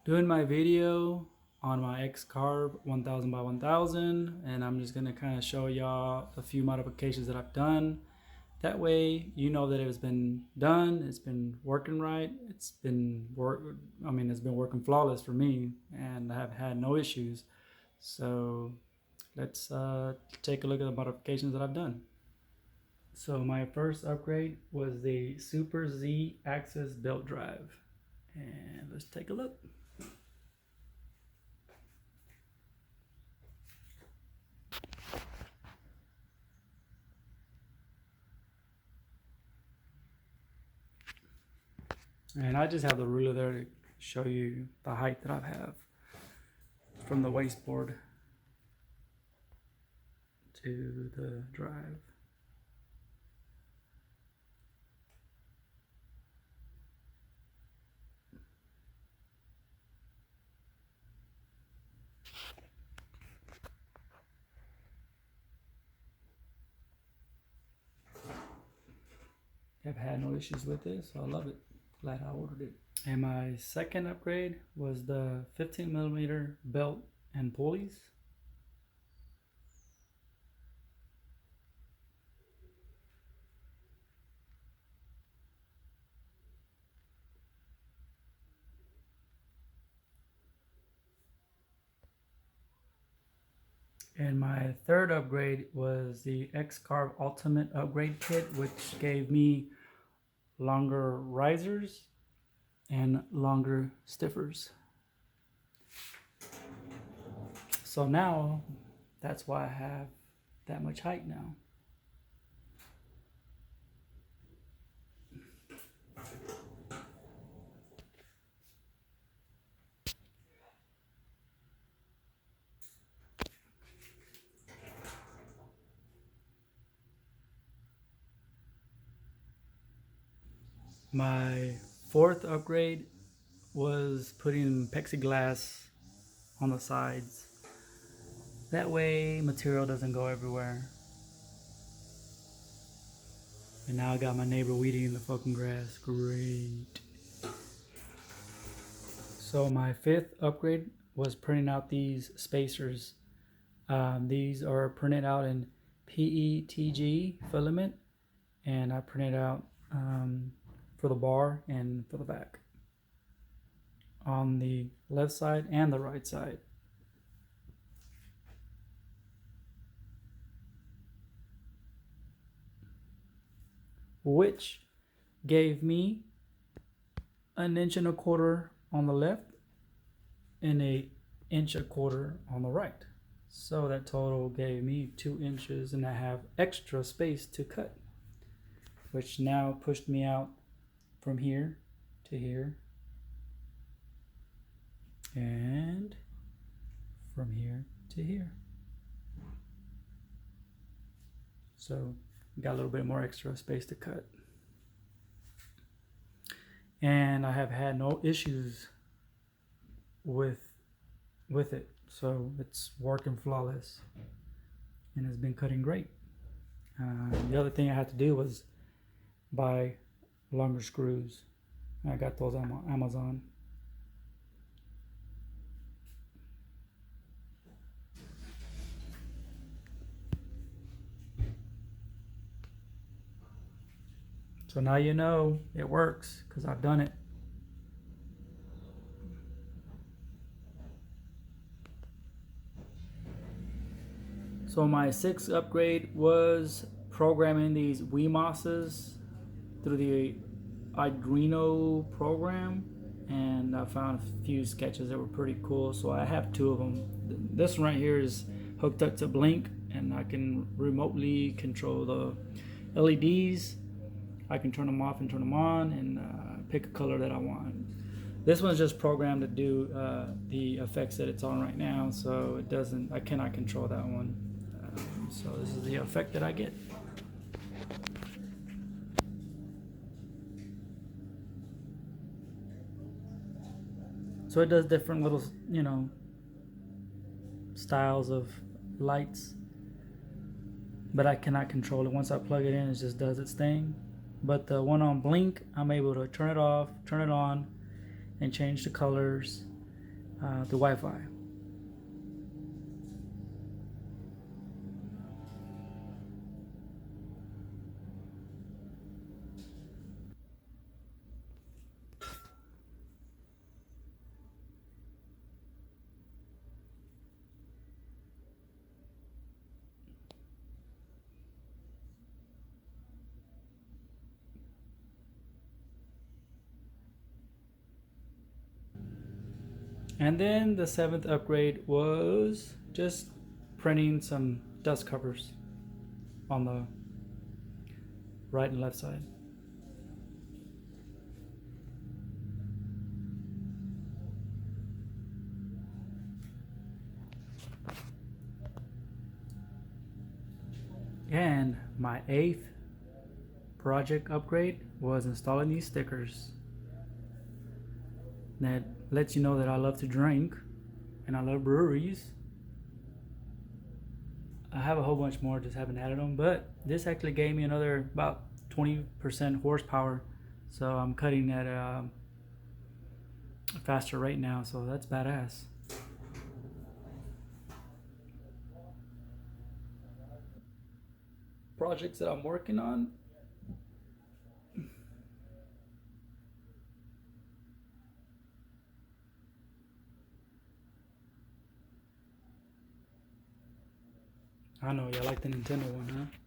Doing my video on my X-Carve 1000 by 1000, and I'm just gonna kind of show y'all a few modifications that I've done. That way you know that it's been done, it's been working right, it's been working flawless for me, and I have had no issues. So let's take a look at the modifications that I've done. So my first upgrade was the Super Z Axis belt drive, and let's take a look. And I just have the ruler there to show you the height that I have from the wasteboard to the drive. I've had no issues with this, so I love it. Glad I ordered it. And my second upgrade was the 15mm belt and pulleys. And my third upgrade was the X-Carve Ultimate Upgrade Kit, which gave me longer risers and longer stiffers. So now that's why I have that much height now. My fourth upgrade was putting plexiglass on the sides. That way material doesn't go everywhere. And now I got my neighbor weeding in the fucking grass. Great. So my fifth upgrade was printing out these spacers. These are printed out in PETG filament, and I printed out for the bar and for the back on the left side and the right side. Which gave me 1.25 inches on the left and 1.25 inches on the right. So that total gave me 2.5 inches extra space to cut, which now pushed me out from here to here and from here to here. So got a little bit more extra space to cut. And I have had no issues with it. So it's working flawless and it's been cutting great. The other thing I had to do was buy longer screws. I got those on Amazon. So now you know it works because I've done it. So my sixth upgrade was programming these Weemosses through the Arduino program, and I found a few sketches that were pretty cool. So I have 2 of them. This one right here is hooked up to Blink, and I can remotely control the LEDs. I can turn them off and turn them on, and pick a color that I want. This one's just programmed to do the effects that it's on right now, so I cannot control that one. So this is the effect that I get. So it does different little, styles of lights, but I cannot control it. Once I plug it in, it just does its thing. But the one on Blink, I'm able to turn it off, turn it on, and change the colors. the Wi-Fi. And then the 7th upgrade was just printing some dust covers on the right and left side. And my 8th project upgrade was installing these stickers that lets you know that I love to drink and I love breweries. I have a whole bunch more, just haven't added them, but this actually gave me another about 20% horsepower, so I'm cutting at a faster rate now, so that's badass. Projects that I'm working on. I know y'all like the Nintendo one, huh?